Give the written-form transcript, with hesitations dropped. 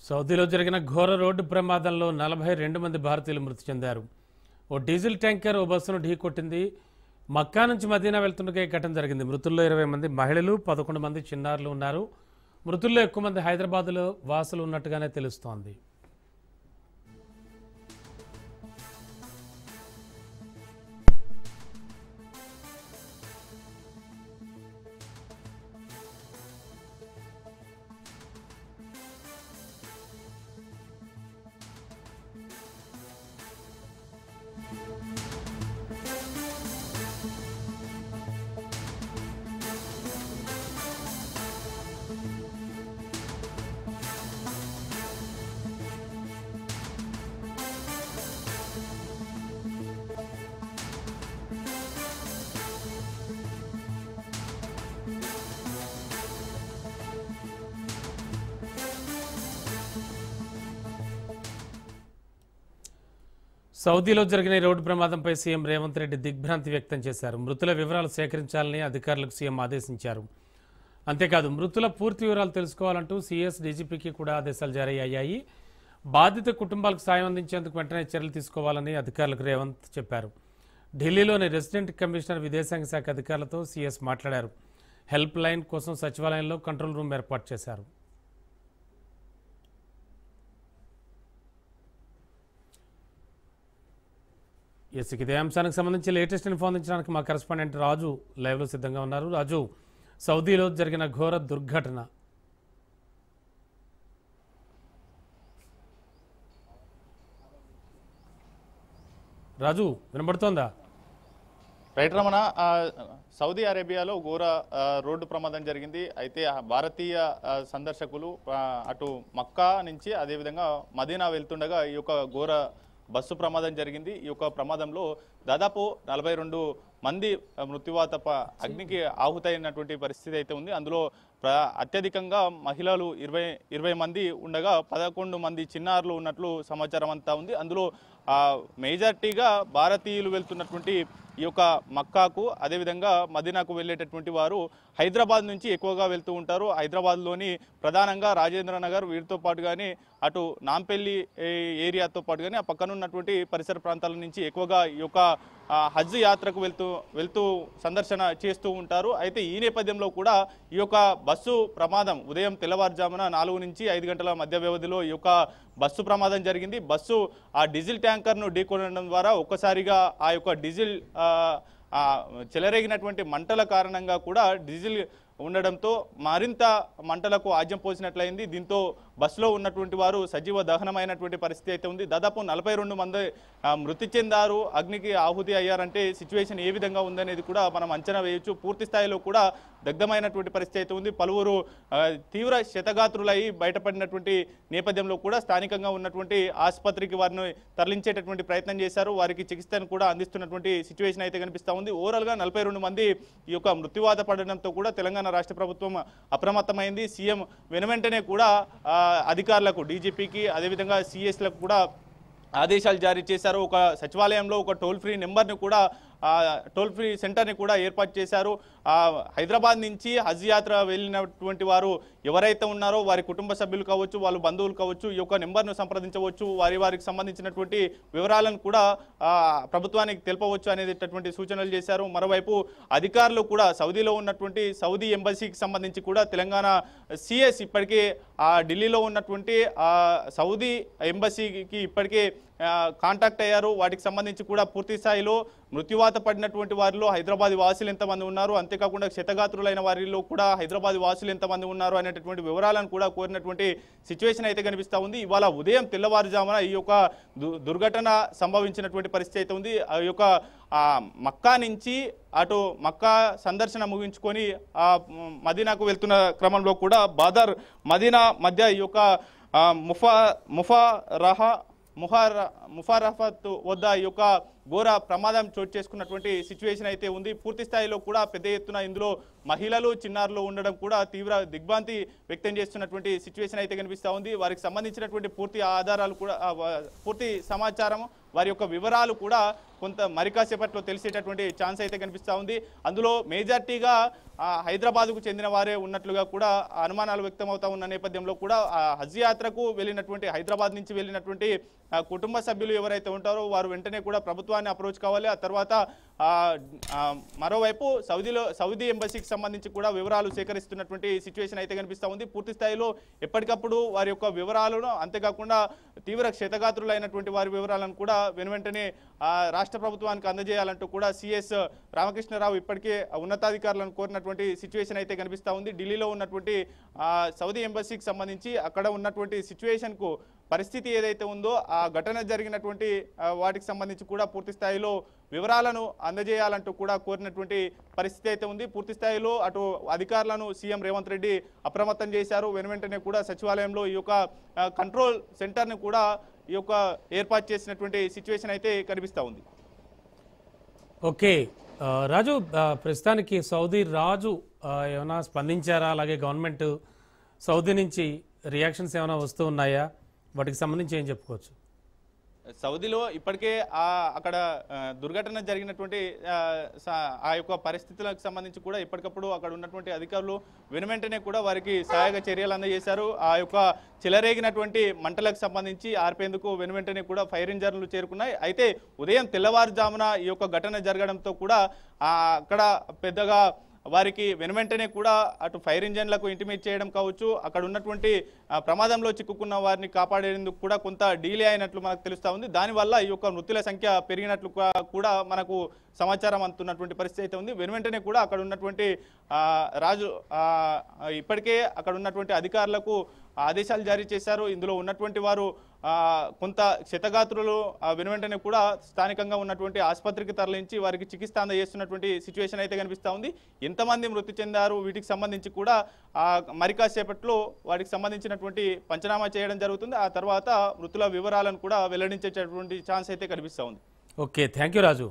సౌదీలో జరిగిన ఘోర రోడ్డు ప్రమాదంలో 42 మంది భారతీయులు మృతి చెందారు. ఓ డీజిల్ ట్యాంకర్ ఓ బస్సును ఢీకొట్టింది. మక్కా నుంచి మదీనా వెళ్తుండగా ఈ ఘటన జరిగింది. మృతుల్లో 20 మంది మహిళలు, 11 మంది చిన్నారులు ఉన్నారు. మృతుల్లో ఎక్కువ మంది హైదరాబాద్లో వాసులు ఉన్నట్టుగానే తెలుస్తోంది. సౌదీలో జరిగిన రోడ్డు ప్రమాదంపై సీఎం రేవంత్ రెడ్డి దిగ్భ్రాంతి వ్యక్తం చేశారు. మృతుల వివరాలు సేకరించాలని అధికారులకు సీఎం ఆదేశించారు. అంతేకాదు మృతుల పూర్తి వివరాలు తెలుసుకోవాలంటూ సీఎస్ డీజీపీకి కూడా ఆదేశాలు జారీ అయ్యాయి. బాధిత కుటుంబాలకు సాయం అందించేందుకు వెంటనే చర్యలు తీసుకోవాలని అధికారులకు రేవంత్ చెప్పారు. ఢిల్లీలోని రెసిడెంట్ కమిషనర్ విదేశాంగ శాఖ అధికారులతో సీఎస్ మాట్లాడారు. హెల్ప్ లైన్ కోసం సచివాలయంలో కంట్రోల్ రూమ్ ఏర్పాటు చేశారు. ఇదే అంశానికి సంబంధించి లేటెస్ట్ ఇన్ఫో అందించడానికి మా కరెస్పాండెంట్ రాజు లైవ్లో సిద్ధంగా ఉన్నారు. రాజు, సౌదీలో జరిగిన ఘోర దుర్ఘటన. రాజు, వినబడుతోందా? రైట్ రమణ, సౌదీ అరేబియాలో ఘోర రోడ్డు ప్రమాదం జరిగింది. అయితే భారతీయ సందర్శకులు అటు మక్కా నుంచి అదేవిధంగా మదీనా వెళ్తుండగా ఈ యొక్క ఘోర బస్సు ప్రమాదం జరిగింది. ఈ యొక్క ప్రమాదంలో దాదాపు 42 మంది మృత్యువాత అగ్నికి ఆహుతైనటువంటి పరిస్థితి అయితే ఉంది. అందులో అత్యధికంగా మహిళలు 20 మంది ఉండగా 11 మంది చిన్నారులు ఉన్నట్లు సమాచారం అంతా ఉంది. అందులో మేజారిటీగా భారతీయులు వెళ్తున్నటువంటి ఈ యొక్క మక్కాకు అదేవిధంగా మదీనాకు వెళ్ళేటటువంటి వారు హైదరాబాద్ నుంచి ఎక్కువగా వెళ్తూ ఉంటారు. హైదరాబాద్లోని ప్రధానంగా రాజేంద్ర నగర్ వీటితో పాటు కానీ అటు నాంపల్లి ఏరియాతో పాటు కానీ ఆ పక్కన ఉన్నటువంటి పరిసర ప్రాంతాల నుంచి ఎక్కువగా ఈ యొక్క హజ్ యాత్రకు వెళ్తూ సందర్శన చేస్తూ ఉంటారు. అయితే ఈ నేపథ్యంలో కూడా ఈ యొక్క బస్సు ప్రమాదం ఉదయం తెల్లవారుజామున 4 నుంచి 5 గంటల మధ్య వ్యవధిలో ఈ యొక్క బస్సు ప్రమాదం జరిగింది. బస్సు ఆ డీజిల్ ట్యాంకర్ను ఢీకొనడం ద్వారా ఒక్కసారిగా ఆ యొక్క డీజిల్ చెలరేగినటువంటి మంటల కారణంగా కూడా డీజిల్ ఉండడంతో మరింత మంటలకు ఆజ్యం పోసినట్లయింది. దీంతో బస్సులో ఉన్నటువంటి వారు సజీవ దహనమైనటువంటి పరిస్థితి అయితే ఉంది. దాదాపు 42 మంది మృతి చెందారు, అగ్నికి ఆహుతి అయ్యారంటే సిచ్యువేషన్ ఏ విధంగా ఉందనేది కూడా మనం అంచనా వేయొచ్చు. పూర్తి స్థాయిలో కూడా దగ్ధమైనటువంటి పరిస్థితి అయితే ఉంది. పలువురు తీవ్ర క్షతగాత్రులై బయటపడినటువంటి నేపథ్యంలో కూడా స్థానికంగా ఉన్నటువంటి ఆసుపత్రికి వారిని తరలించేటటువంటి ప్రయత్నం చేశారు. వారికి చికిత్సను కూడా అందిస్తున్నటువంటి సిచ్యువేషన్ అయితే కనిపిస్తూ ఉంది. ఓవరాల్గా 42 మంది ఈ యొక్క మృత్యువాత పడడంతో కూడా తెలంగాణ రాష్ట్ర ప్రభుత్వం అప్రమత్తమైంది. సీఎం వెనువెంటనే కూడా అధికారులకు డీజీపీకి అదేవిధంగా సిఎస్లకు కూడా ఆదేశాలు జారీ చేశారు. ఒక సచివాలయంలో ఒక టోల్ ఫ్రీ నెంబర్ని కూడా టోల్ ఫ్రీ సెంటర్ని కూడా ఏర్పాటు చేశారు. హైదరాబాద్ నుంచి హజ్ యాత్ర వెళ్ళినటువంటి వారు ఎవరైతే ఉన్నారో వారి కుటుంబ సభ్యులు కావచ్చు, వాళ్ళ బంధువులు కావచ్చు, ఈ యొక్క నెంబర్ను సంప్రదించవచ్చు. వారికి సంబంధించినటువంటి వివరాలను కూడా ప్రభుత్వానికి తెలుపవచ్చు అనేటటువంటి సూచనలు చేశారు. మరోవైపు అధికారులు కూడా సౌదీలో ఉన్నటువంటి సౌదీ ఎంబసీకి సంబంధించి కూడా తెలంగాణ సిఎస్ ఇప్పటికే ఢిల్లీలో ఉన్నటువంటి సౌదీ ఎంబసీకి ఇప్పటికే కాంటాక్ట్ అయ్యారు. వాటికి సంబంధించి కూడా పూర్తి స్థాయిలో మృత్యువాత పడినటువంటి వారిలో హైదరాబాద్ వాసులు ఎంతమంది ఉన్నారు, అంతేకాకుండా క్షతగాత్రులైన వారిలో కూడా హైదరాబాద్ వాసులు ఎంతమంది ఉన్నారు అనేటటువంటి వివరాలను కూడా కోరినటువంటి సిచ్యువేషన్ అయితే కనిపిస్తూ ఉంది. ఇవాళ ఉదయం తెల్లవారుజామున ఈ యొక్క దుర్ఘటన సంభవించినటువంటి పరిస్థితి అయితే ఉంది. ఆ యొక్క మక్కా నుంచి అటు మక్కా సందర్శన ముగించుకొని మదీనాకు వెళ్తున్న క్రమంలో కూడా బాదర్ మదీనా మధ్య ఈ యొక్క ముఫారఫత్ వద్ద ఈ యొక్క ఘోర ప్రమాదం చోటు చేసుకున్నటువంటి సిచ్యువేషన్ అయితే ఉంది. పూర్తి స్థాయిలో కూడా పెద్ద ఎత్తున ఇందులో మహిళలు చిన్నారులు ఉండడం కూడా తీవ్ర దిగ్భ్రాంతి వ్యక్తం చేస్తున్నటువంటి సిచ్యువేషన్ అయితే కనిపిస్తూ ఉంది. వారికి సంబంధించినటువంటి పూర్తి ఆధారాలు కూడా పూర్తి సమాచారం వారి యొక్క వివరాలు కూడా కొంత మరికాసేపట్లో తెలిసేటటువంటి ఛాన్స్ అయితే కనిపిస్తూ ఉంది. అందులో మేజార్టీగా హైదరాబాద్కు చెందిన వారే ఉన్నట్లుగా కూడా అనుమానాలు వ్యక్తమవుతా ఉన్న నేపథ్యంలో కూడా హజ్ యాత్రకు వెళ్ళినటువంటి హైదరాబాద్ నుంచి వెళ్ళినటువంటి కుటుంబ సభ్యులు ఎవరైతే ఉంటారో వారు వెంటనే కూడా ప్రభుత్వాన్ని అప్రోచ్ కావాలి. ఆ తర్వాత మరోవైపు సౌదీ ఎంబసీకి సంబంధించి కూడా వివరాలు సేకరిస్తున్నటువంటి సిచ్యువేషన్ అయితే కనిపిస్తూ ఉంది. పూర్తి స్థాయిలో ఎప్పటికప్పుడు వారి యొక్క వివరాలను అంతేకాకుండా తీవ్ర క్షతగాత్రులైనటువంటి వారి వివరాలను కూడా వెనువెంటనే రాష్ట్ర ప్రభుత్వానికి అందజేయాలంటూ కూడా సిఎస్ రామకృష్ణరావు ఇప్పటికే ఉన్నతాధికారులను కోరినటువంటి సిచ్యువేషన్ అయితే కనిపిస్తూ ఉంది. ఢిల్లీలో ఉన్నటువంటి సౌదీ ఎంబసీకి సంబంధించి అక్కడ ఉన్నటువంటి సిచ్యువేషన్కు పరిస్థితి ఏదైతే ఉందో ఆ ఘటన జరిగినటువంటి వాటికి సంబంధించి కూడా పూర్తి స్థాయిలో వివరాలను అందజేయాలంటూ కూడా కోరినటువంటి పరిస్థితి అయితే ఉంది. పూర్తి స్థాయిలో అటు అధికారులను సీఎం రేవంత్ రెడ్డి అప్రమత్తం చేశారు. వెనువెంటనే కూడా సచివాలయంలో ఈ యొక్క కంట్రోల్ సెంటర్ని కూడా ఈ యొక్క ఏర్పాటు చేసినటువంటి సిచ్యువేషన్ అయితే కనిపిస్తూ ఉంది. ఓకే రాజు, ప్రస్తుతానికి సౌదీ రాజు ఏమైనా స్పందించారా? అలాగే గవర్నమెంట్ సౌదీ నుంచి రియాక్షన్స్ ఏమైనా వస్తూ ఉన్నాయా? వాటికి సంబంధించి ఏం చెప్పుకోవచ్చు? సౌదీలో ఇప్పటికే అక్కడ దుర్ఘటన జరిగినటువంటి ఆ యొక్క పరిస్థితులకు సంబంధించి కూడా ఇప్పటికప్పుడు అక్కడ ఉన్నటువంటి అధికారులు వెనువెంటనే కూడా వారికి సహాయక చర్యలు అందజేశారు. ఆ యొక్క చెలరేగినటువంటి మంటలకు సంబంధించి ఆర్పేందుకు వెనువెంటనే కూడా ఫైర్ ఇంజన్లు చేరుకున్నాయి. అయితే ఉదయం తెల్లవారుజామున ఈ యొక్క ఘటన జరగడంతో కూడా అక్కడ పెద్దగా వారికి వెనువెంటనే కూడా అటు ఫైర్ ఇంజన్లకు ఇంటిమేట్ చేయడం కావచ్చు, అక్కడ ఉన్నటువంటి ప్రమాదంలో చిక్కుకున్న వారిని కాపాడేందుకు కూడా కొంత డీలే అయినట్లు మనకు తెలుస్తూ ఉంది. దానివల్ల ఈ యొక్క మృతుల సంఖ్య పెరిగినట్లు కూడా మనకు సమాచారం అందుతున్నటువంటి పరిస్థితి అయితే ఉంది. వెనువెంటనే కూడా అక్కడ ఉన్నటువంటి రాజు ఇప్పటికే అక్కడ ఉన్నటువంటి అధికారులకు ఆదేశాలు జారీ చేశారు. ఇందులో ఉన్నటువంటి వారు కొంత క్షతగాత్రులు వెనువెంటనే కూడా స్థానికంగా ఉన్నటువంటి ఆసుపత్రికి తరలించి వారికి చికిత్స అందజేస్తున్నటువంటి సిచ్యువేషన్ అయితే కనిపిస్తూ ఉంది. ఎంతమంది మృతి చెందారు వీటికి సంబంధించి కూడా మరి కాసేపట్లో వాటికి సంబంధించినటువంటి పంచనామా చేయడం జరుగుతుంది. ఆ తర్వాత మృతుల వివరాలను కూడా వెల్లడించేటటువంటి ఛాన్స్ అయితే కనిపిస్తూ ఉంది. Okay, thank you Raju.